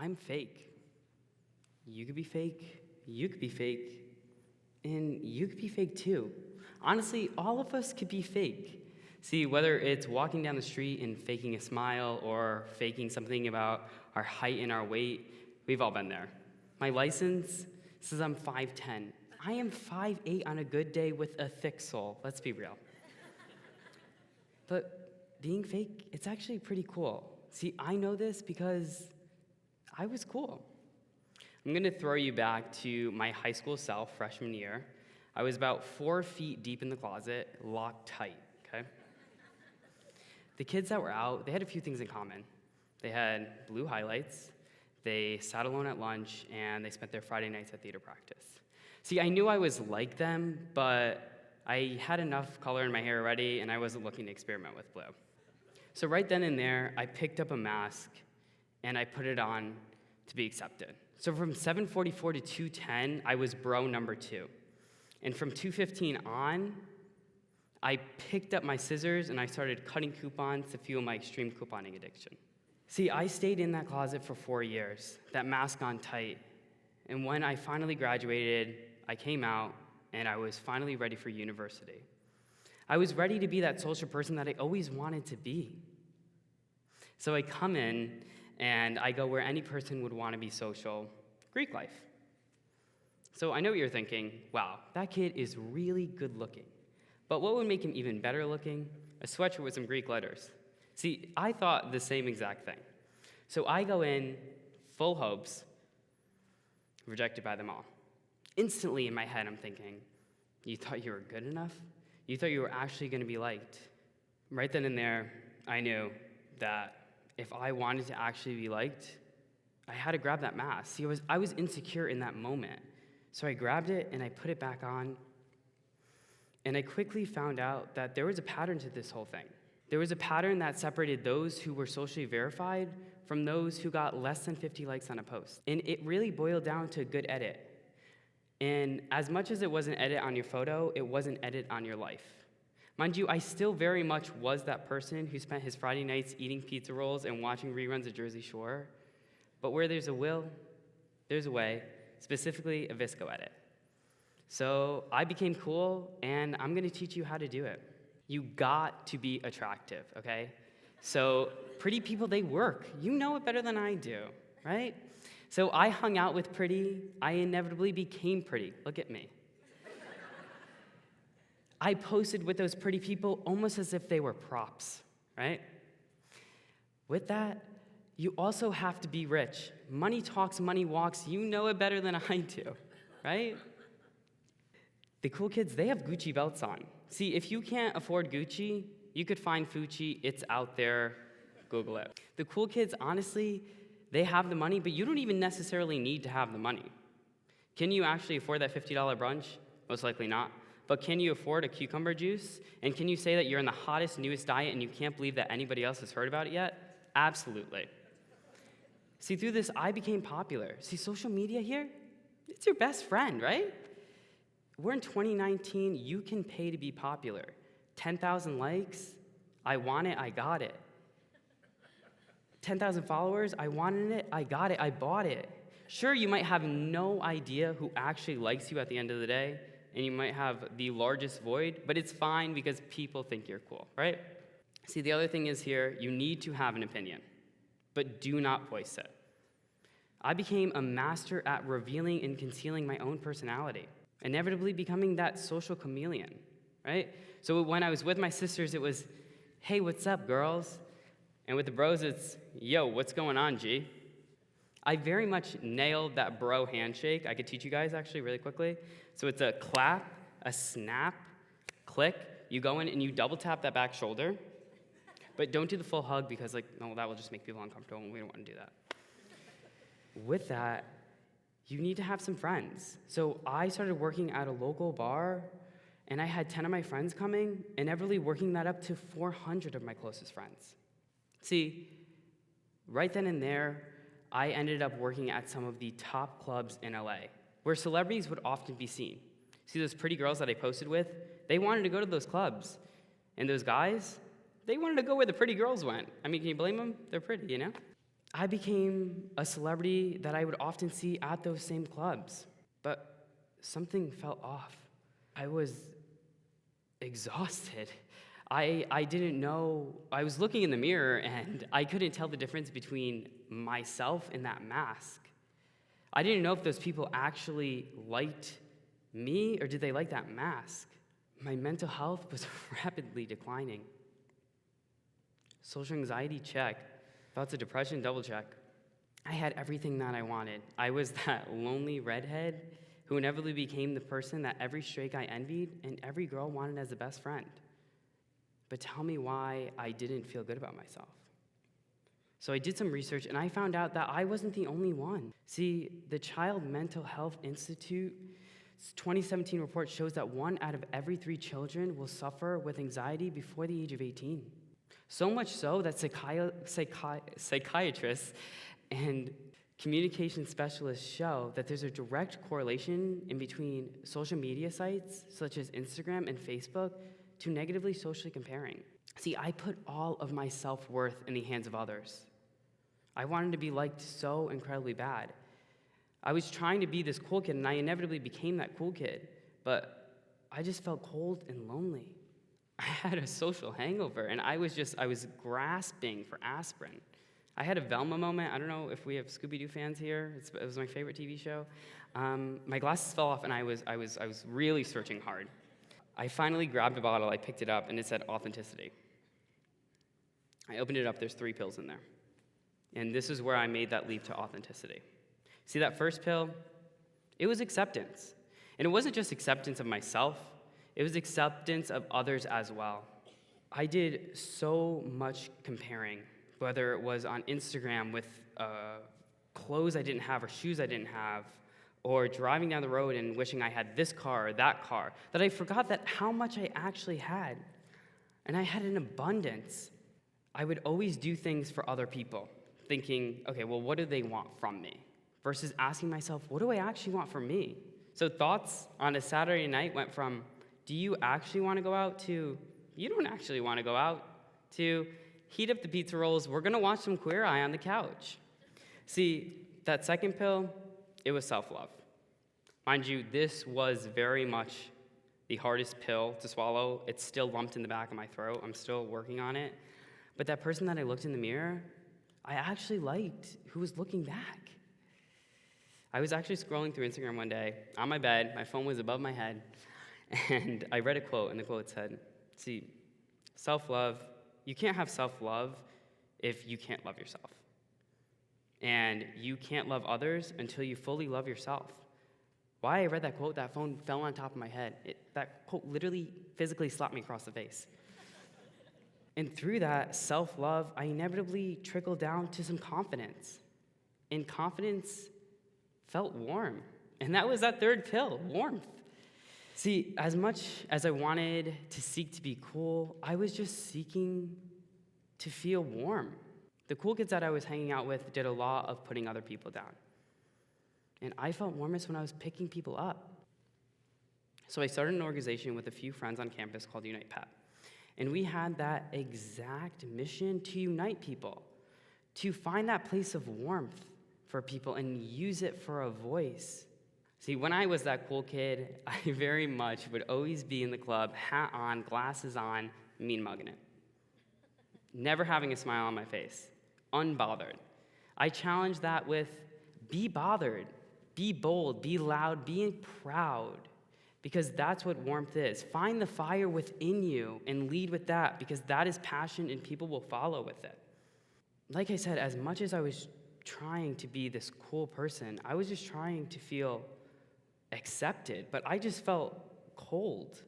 I'm fake. You could be fake, you could be fake, and you could be fake too. Honestly, all of us could be fake. See, whether it's walking down the street and faking a smile or faking something about our height and our weight, we've all been there. My license says I'm 5'10". I am 5'8" on a good day with a thick soul, let's be real. But being fake, it's actually pretty cool. See, I know this because I was cool. I'm gonna throw you back to my high school self, freshman year. I was about 4 feet deep in the closet, locked tight, okay? The kids that were out, they had a few things in common. They had blue highlights, they sat alone at lunch, and they spent their Friday nights at theater practice. See, I knew I was like them, but I had enough color in my hair already, and I wasn't looking to experiment with blue. So right then and there, I picked up a mask, and I put it on to be accepted. So from 7:44 to 2:10, I was bro number 2. And from 2:15 on, I picked up my scissors and I started cutting coupons to fuel my extreme couponing addiction. See, I stayed in that closet for 4 years, that mask on tight. And when I finally graduated, I came out and I was finally ready for university. I was ready to be that social person that I always wanted to be. So I come in and I go where any person would want to be social, Greek life. So I know what you're thinking, wow, that kid is really good looking. But what would make him even better looking? A sweatshirt with some Greek letters. See, I thought the same exact thing. So I go in, full hopes, rejected by them all. Instantly in my head, I'm thinking, you thought you were good enough? You thought you were actually going to be liked? Right then and there, I knew that if I wanted to actually be liked, I had to grab that mask. See, I was insecure in that moment. So I grabbed it and I put it back on. And I quickly found out that there was a pattern to this whole thing. There was a pattern that separated those who were socially verified from those who got less than 50 likes on a post. And it really boiled down to a good edit. And as much as it was an edit on your photo, it was an edit on your life. Mind you, I still very much was that person who spent his Friday nights eating pizza rolls and watching reruns of Jersey Shore. But where there's a will, there's a way, specifically a VSCO edit. So I became cool, and I'm gonna teach you how to do it. You got to be attractive, okay? So pretty people, they work. You know it better than I do, right? So I hung out with pretty, I inevitably became pretty. Look at me. I posted with those pretty people almost as if they were props, right? With that, you also have to be rich. Money talks, money walks. You know it better than I do, right? The cool kids, they have Gucci belts on. See, if you can't afford Gucci, you could find Fucci. It's out there. Google it. The cool kids, honestly, they have the money, but you don't even necessarily need to have the money. Can you actually afford that $50 brunch? Most likely not. But can you afford a cucumber juice? And can you say that you're in the hottest, newest diet and you can't believe that anybody else has heard about it yet? Absolutely. See, through this, I became popular. See, social media here, it's your best friend, right? We're in 2019, you can pay to be popular. 10,000 likes, I want it, I got it. 10,000 followers, I wanted it, I got it, I bought it. Sure, you might have no idea who actually likes you at the end of the day, and you might have the largest void, but it's fine because people think you're cool, right? See, the other thing is here, you need to have an opinion, but do not voice it. I became a master at revealing and concealing my own personality, inevitably becoming that social chameleon, right? So when I was with my sisters, it was, hey, what's up, girls? And with the bros, it's, yo, what's going on, G? I very much nailed that bro handshake. I could teach you guys actually really quickly. So it's a clap, a snap, click. You go in and you double tap that back shoulder, but don't do the full hug because that will just make people uncomfortable and we don't want to do that. With that, you need to have some friends. So I started working at a local bar and I had 10 of my friends coming, inevitably working that up to 400 of my closest friends. See, right then and there, I ended up working at some of the top clubs in LA, where celebrities would often be seen. See those pretty girls that I posted with? They wanted to go to those clubs. And those guys, they wanted to go where the pretty girls went. I mean, can you blame them? They're pretty, you know? I became a celebrity that I would often see at those same clubs. But something felt off. I was exhausted. I didn't know. I was looking in the mirror and I couldn't tell the difference between myself and that mask. I didn't know if those people actually liked me or did they like that mask. My mental health was rapidly declining. Social anxiety, check. Thoughts of depression, double check. I had everything that I wanted. I was that lonely redhead who inevitably became the person that every straight guy envied and every girl wanted as a best friend. But tell me why I didn't feel good about myself. So I did some research and I found out that I wasn't the only one. See, the Child Mental Health Institute's 2017 report shows that 1 out of every 3 children will suffer with anxiety before the age of 18. So much so that psychiatrists and communication specialists show that there's a direct correlation in between social media sites such as Instagram and Facebook to negatively socially comparing. See, I put all of my self-worth in the hands of others. I wanted to be liked so incredibly bad. I was trying to be this cool kid, and I inevitably became that cool kid, but I just felt cold and lonely. I had a social hangover, and I was grasping for aspirin. I had a Velma moment. I don't know if we have Scooby-Doo fans here. It was my favorite TV show. My glasses fell off, and I was really searching hard. I finally grabbed a bottle. I picked it up, and it said authenticity. I opened it up. There's 3 pills in there. And this is where I made that leap to authenticity. See, that first pill, it was acceptance. And it wasn't just acceptance of myself. It was acceptance of others as well. I did so much comparing, whether it was on Instagram with clothes I didn't have or shoes I didn't have, or driving down the road and wishing I had this car or that car, that I forgot that how much I actually had. And I had an abundance. I would always do things for other people, thinking, okay, well, what do they want from me? Versus asking myself, what do I actually want from me? So thoughts on a Saturday night went from, do you actually want to go out, to, you don't actually want to go out, to, heat up the pizza rolls, we're going to watch some Queer Eye on the couch. See, that second pill, it was self-love. Mind you, this was very much the hardest pill to swallow. It's still lumped in the back of my throat. I'm still working on it. But that person that I looked in the mirror, I actually liked who was looking back. I was actually scrolling through Instagram one day on my bed. My phone was above my head. And I read a quote, and the quote said, see, self-love, you can't have self-love if you can't love yourself. And you can't love others until you fully love yourself. Why I read that quote, that phone fell on top of my head. That quote literally physically slapped me across the face. And through that self-love, I inevitably trickled down to some confidence. And confidence felt warm. And that was that third pill, warmth. See, as much as I wanted to seek to be cool, I was just seeking to feel warm. The cool kids that I was hanging out with did a lot of putting other people down. And I felt warmest when I was picking people up. So I started an organization with a few friends on campus called Unite Pep. And we had that exact mission to unite people, to find that place of warmth for people and use it for a voice. See, when I was that cool kid, I very much would always be in the club, hat on, glasses on, mean mugging it. Never having a smile on my face, unbothered. I challenged that with be bothered, be bold, be loud, be proud, because that's what warmth is. Find the fire within you and lead with that, because that is passion and people will follow with it. Like I said, as much as I was trying to be this cool person, I was just trying to feel accepted, but I just felt cold.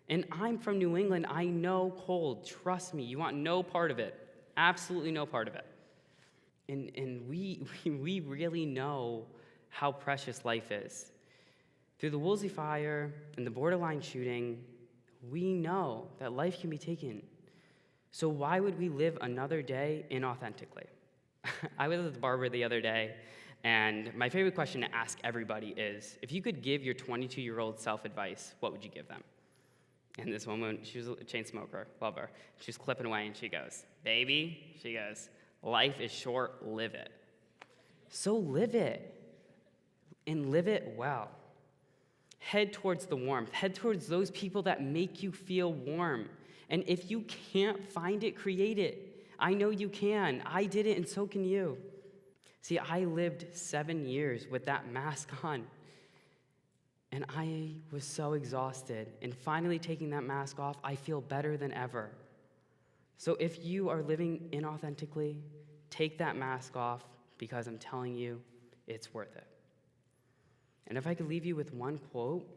And I'm from New England. I know cold. Trust me. You want no part of it. Absolutely no part of it. And we really know how precious life is. Through the Woolsey fire and the borderline shooting, we know that life can be taken. So why would we live another day inauthentically? I was at the barber the other day, and my favorite question to ask everybody is, if you could give your 22-year-old self advice, what would you give them? And this woman, she was a chain smoker, love her. She was clipping away, and she goes, baby, she goes, life is short, live it. So live it, and live it well. Head towards the warmth. Head towards those people that make you feel warm. And if you can't find it, create it. I know you can. I did it, and so can you. See, I lived 7 years with that mask on, and I was so exhausted. And finally taking that mask off, I feel better than ever. So if you are living inauthentically, take that mask off, because I'm telling you, it's worth it. And if I could leave you with one quote,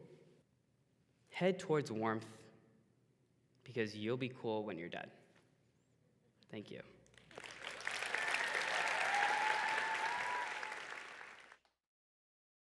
head towards warmth, because you'll be cool when you're dead. Thank you.